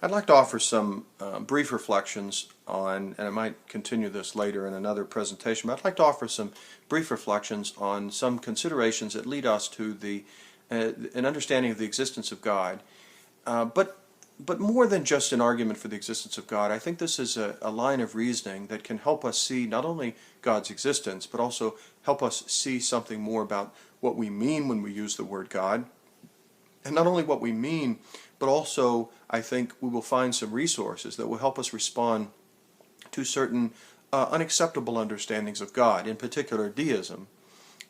I'd like to offer some brief reflections on, and I might continue this later in another presentation, but I'd like to offer some brief reflections on some considerations that lead us to an understanding of the existence of God. But more than just an argument for the existence of God, I think this is a line of reasoning that can help us see not only God's existence, but also help us see something more about what we mean when we use the word God. And not only what we mean, but also I think we will find some resources that will help us respond to certain unacceptable understandings of God, in particular deism.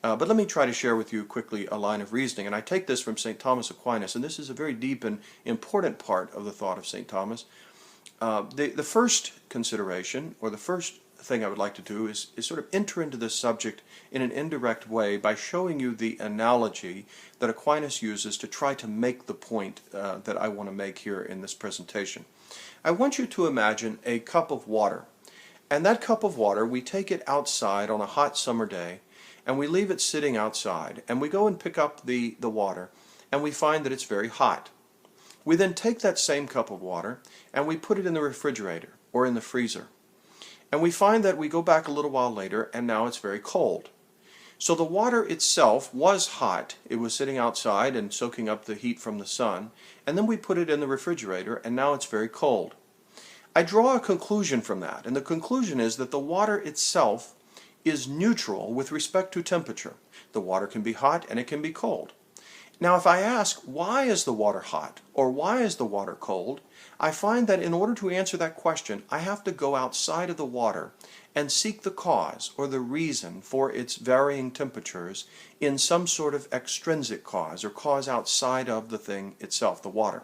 But let me try to share with you quickly a line of reasoning, and I take this from St. Thomas Aquinas, and this is a very deep and important part of the thought of St. Thomas. The first consideration, or the first thing I would like to do, is sort of enter into this subject in an indirect way by showing you the analogy that Aquinas uses to try to make the point that I want to make here in this presentation. I want you to imagine a cup of water, and that cup of water, we take it outside on a hot summer day, and we leave it sitting outside, and we go and pick up the water, and we find that it's very hot. We then take that same cup of water, and we put it in the refrigerator or in the freezer. And we find that we go back a little while later, and now it's very cold. So the water itself was hot. It was sitting outside and soaking up the heat from the sun, and then we put it in the refrigerator, and now it's very cold. I draw a conclusion from that, and the conclusion is that the water itself is neutral with respect to temperature. The water can be hot and it can be cold. Now, if I ask, why is the water hot or why is the water cold, I find that in order to answer that question, I have to go outside of the water and seek the cause or the reason for its varying temperatures in some sort of extrinsic cause or cause outside of the thing itself, the water.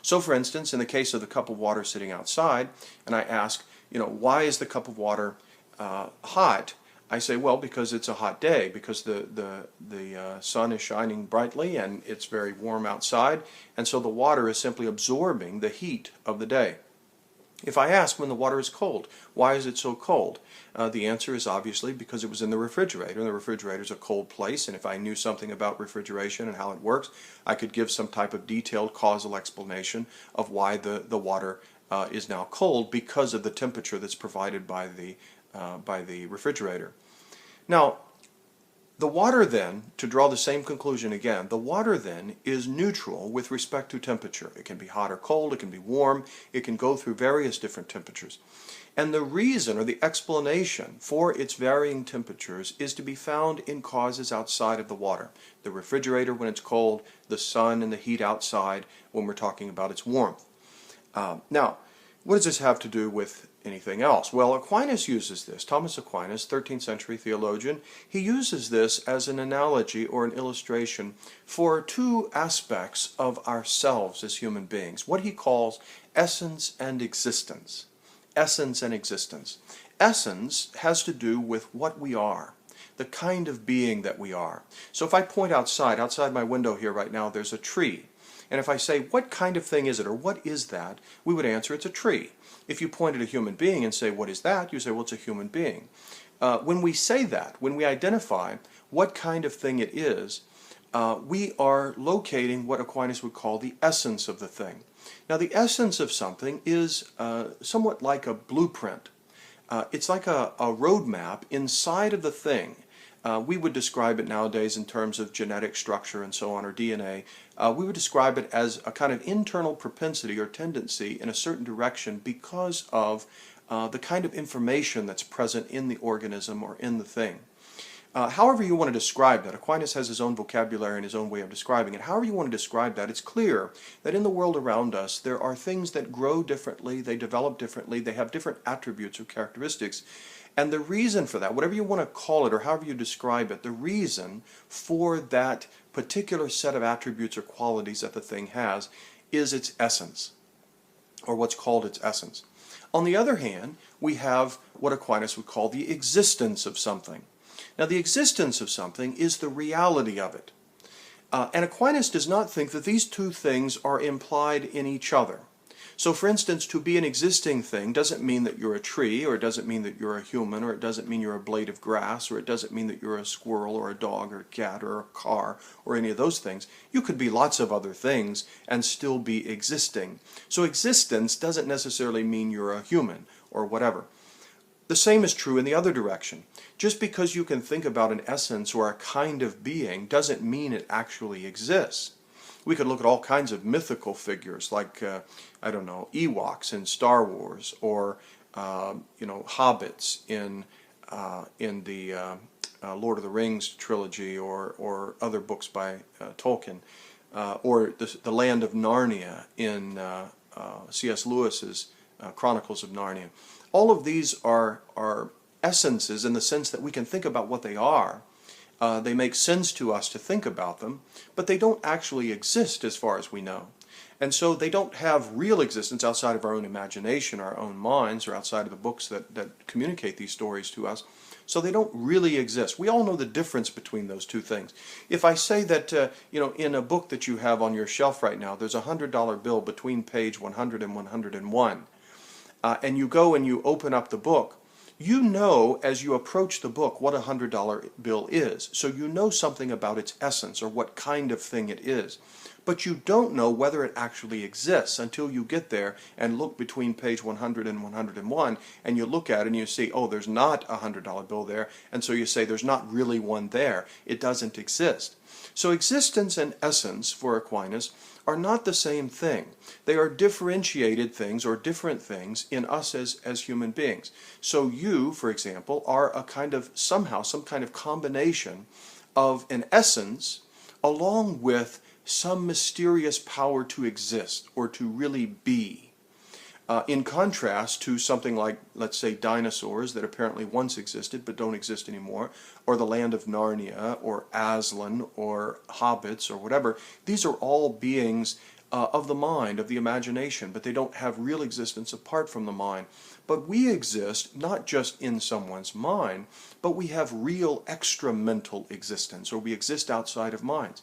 So, for instance, in the case of the cup of water sitting outside, and I ask, why is the cup of water hot? I say, well, because it's a hot day, because the sun is shining brightly and it's very warm outside, and so the water is simply absorbing the heat of the day. If I ask when the water is cold, why is it so cold? The answer is obviously because it was in the refrigerator, and the refrigerator is a cold place, and if I knew something about refrigeration and how it works, I could give some type of detailed causal explanation of why the water is now cold because of the temperature that's provided by the refrigerator. Now, the water then, to draw the same conclusion again, the water then is neutral with respect to temperature. It can be hot or cold, it can be warm, it can go through various different temperatures. And the reason or the explanation for its varying temperatures is to be found in causes outside of the water. The refrigerator when it's cold, the sun and the heat outside when we're talking about its warmth. Now, what does this have to do with anything else? Well, Aquinas uses this. Thomas Aquinas, 13th century theologian, he uses this as an analogy or an illustration for two aspects of ourselves as human beings, what he calls essence and existence. Essence and existence. Essence has to do with what we are, the kind of being that we are. So if I point outside my window here right now, there's a tree. And if I say, what kind of thing is it, or what is that, we would answer, it's a tree. If you point at a human being and say, what is that, you say, well, it's a human being. When we say that, when we identify what kind of thing it is, we are locating what Aquinas would call the essence of the thing. Now, the essence of something is somewhat like a blueprint. It's like a roadmap inside of the thing. We would describe it nowadays in terms of genetic structure and so on, or DNA. We would describe it as a kind of internal propensity or tendency in a certain direction because of the kind of information that's present in the organism or in the thing. However you want to describe that, Aquinas has his own vocabulary and his own way of describing it. However you want to describe that, it's clear that in the world around us there are things that grow differently, they develop differently, they have different attributes or characteristics. And the reason for that, whatever you want to call it or however you describe it, the reason for that particular set of attributes or qualities that the thing has is its essence, or what's called its essence. On the other hand, we have what Aquinas would call the existence of something. Now, the existence of something is the reality of it. And Aquinas does not think that these two things are implied in each other. So for instance, to be an existing thing doesn't mean that you're a tree, or it doesn't mean that you're a human, or it doesn't mean you're a blade of grass, or it doesn't mean that you're a squirrel or a dog or a cat or a car or any of those things. You could be lots of other things and still be existing. So existence doesn't necessarily mean you're a human or whatever. The same is true in the other direction. Just because you can think about an essence or a kind of being doesn't mean it actually exists. We could look at all kinds of mythical figures like, I don't know, Ewoks in Star Wars, or hobbits in the Lord of the Rings trilogy, or other books by Tolkien, or the Land of Narnia in C.S. Lewis's Chronicles of Narnia. All of these are essences in the sense that we can think about what they are. They make sense to us to think about them, but they don't actually exist as far as we know. And so they don't have real existence outside of our own imagination, our own minds, or outside of the books that communicate these stories to us. So they don't really exist. We all know the difference between those two things. If I say that, in a book that you have on your shelf right now, there's a $100 bill between page 100 and 101, and you go and you open up the book, you know as you approach the book what a $100 bill is. So you know something about its essence or what kind of thing it is. But you don't know whether it actually exists until you get there and look between page 100 and 101, and you look at it and you see, oh, there's not a $100 bill there, and so you say there's not really one there. It doesn't exist. So existence and essence for Aquinas are not the same thing. They are differentiated things or different things in us as human beings. So you, for example, are a kind of, somehow, some kind of combination of an essence along with some mysterious power to exist or to really be. In contrast to something like, let's say, dinosaurs that apparently once existed but don't exist anymore, or the Land of Narnia, or Aslan, or hobbits, or whatever. These are all beings of the mind, of the imagination, but they don't have real existence apart from the mind. But we exist not just in someone's mind, but we have real extra-mental existence, or we exist outside of minds.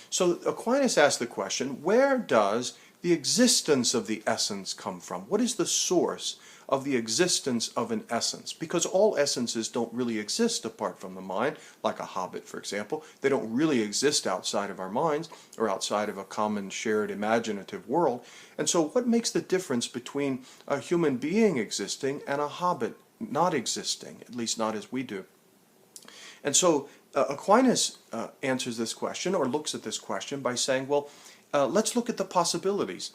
So Aquinas asked the question, where does the existence of the essence come from? What is the source of the existence of an essence? Because all essences don't really exist apart from the mind, like a hobbit, for example. They don't really exist outside of our minds or outside of a common shared imaginative world. And so what makes the difference between a human being existing and a hobbit not existing, at least not as we do? And so Aquinas answers this question, or looks at this question, by saying, well, let's look at the possibilities.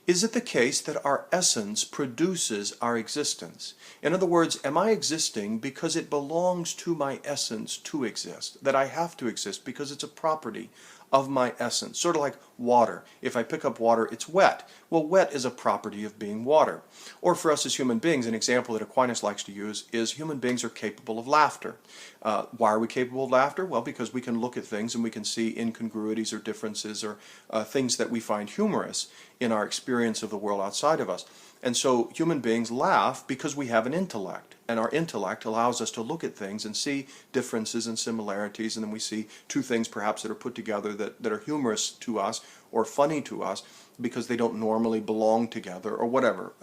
Is it the case that our essence produces our existence? In other words, am I existing because it belongs to my essence to exist? That I have to exist because it's a property of my essence? Sort of like water. If I pick up water, it's wet. Well, wet is a property of being water. Or for us as human beings, an example that Aquinas likes to use is human beings are capable of laughter. Why are we capable of laughter? Well, because we can look at things and we can see incongruities or differences or things that we find humorous in our experience of the world outside of us. And so human beings laugh because we have an intellect, and our intellect allows us to look at things and see differences and similarities, and then we see two things perhaps that are put together that are humorous to us or funny to us because they don't normally belong together or whatever.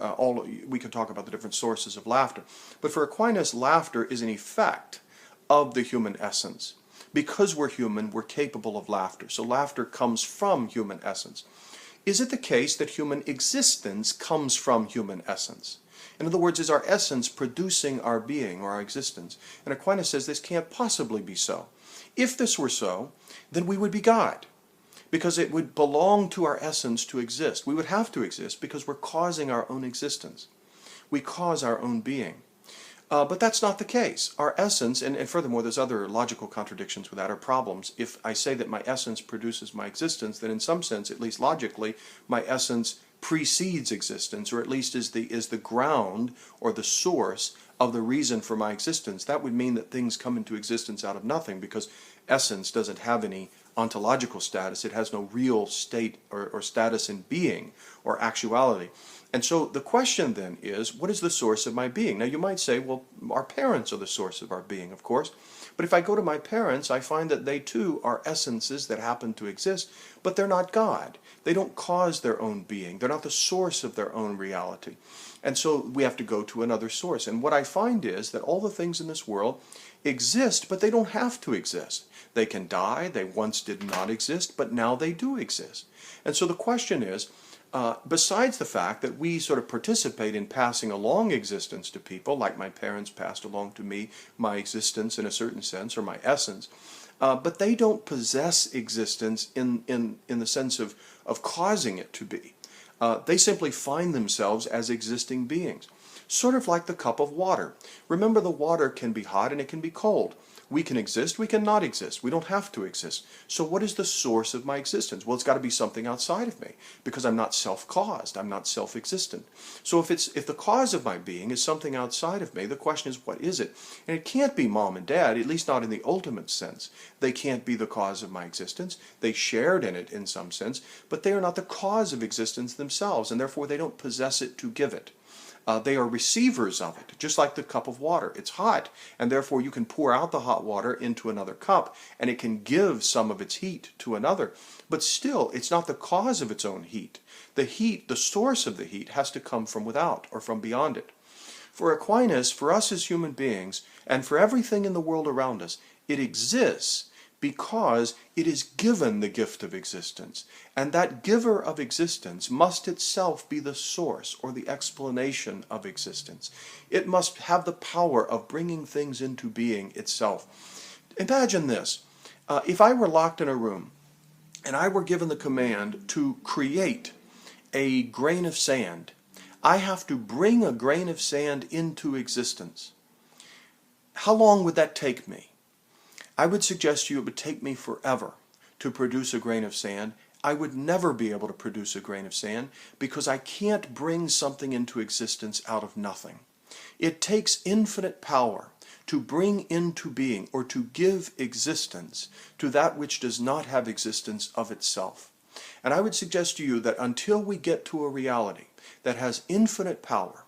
We can talk about the different sources of laughter. But for Aquinas, laughter is an effect of the human essence. Because we're human, we're capable of laughter. So laughter comes from human essence. Is it the case that human existence comes from human essence? In other words, is our essence producing our being or our existence? And Aquinas says this can't possibly be so. If this were so, then we would be God, because it would belong to our essence to exist. We would have to exist because we're causing our own existence. We cause our own being. But that's not the case. Our essence, and furthermore, there's other logical contradictions with that, or problems. If I say that my essence produces my existence, then in some sense, at least logically, my essence precedes existence, or at least is the ground or the source of the reason for my existence. That would mean that things come into existence out of nothing, because essence doesn't have any ontological status. It has no real state or status in being or actuality. And so the question then is, what is the source of my being? Now you might say, well, Our parents are the source of our being, of course. But if I go to my parents, I find that they too are essences that happen to exist, but they're not God. They don't cause their own being. They're not the source of their own reality. And so we have to go to another source. And what I find is that all the things in this world exist, but they don't have to exist. They can die. They once did not exist, but now they do exist. And so the question is, besides the fact that we sort of participate in passing along existence to people, like my parents passed along to me my existence in a certain sense, or my essence, but they don't possess existence in the sense of causing it to be. They simply find themselves as existing beings, sort of like the cup of water. Remember, the water can be hot and it can be cold. We can exist, we cannot exist. We don't have to exist. So what is the source of my existence? Well, it's got to be something outside of me, because I'm not self-caused. I'm not self-existent. So if the cause of my being is something outside of me, the question is, what is it? And it can't be mom and dad, at least not in the ultimate sense. They can't be the cause of my existence. They shared in it in some sense, but they are not the cause of existence themselves, and therefore they don't possess it to give it. They are receivers of it, just like the cup of water. It's hot, and therefore you can pour out the hot water into another cup, and it can give some of its heat to another. But still, it's not the cause of its own heat. The heat, the source of the heat, has to come from without or from beyond it. For Aquinas, for us as human beings, and for everything in the world around us, it exists because it is given the gift of existence. And that giver of existence must itself be the source or the explanation of existence. It must have the power of bringing things into being itself. Imagine this. If I were locked in a room and I were given the command to create a grain of sand, I have to bring a grain of sand into existence. How long would that take me? I would suggest to you it would take me forever to produce a grain of sand. I would never be able to produce a grain of sand because I can't bring something into existence out of nothing. It takes infinite power to bring into being or to give existence to that which does not have existence of itself. And I would suggest to you that until we get to a reality that has infinite power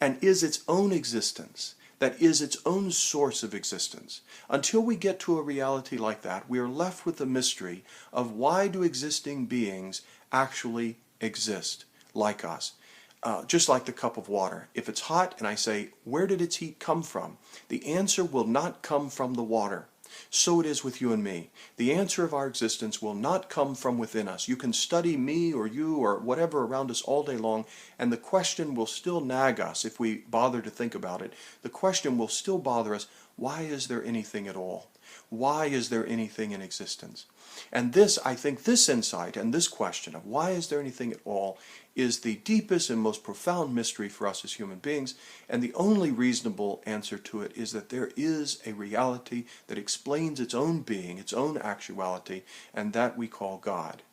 and is its own existence, that is its own source of existence, until we get to a reality like that, we are left with the mystery of why do existing beings actually exist like us. Just like the cup of water. If it's hot and I say, where did its heat come from? The answer will not come from the water. So it is with you and me. The answer of our existence will not come from within us. You can study me or you or whatever around us all day long, and the question will still nag us if we bother to think about it. The question will still bother us, why is there anything at all? Why is there anything in existence? And this, I think, this insight and this question of why is there anything at all is the deepest and most profound mystery for us as human beings, and the only reasonable answer to it is that there is a reality that explains its own being, its own actuality, and that we call God.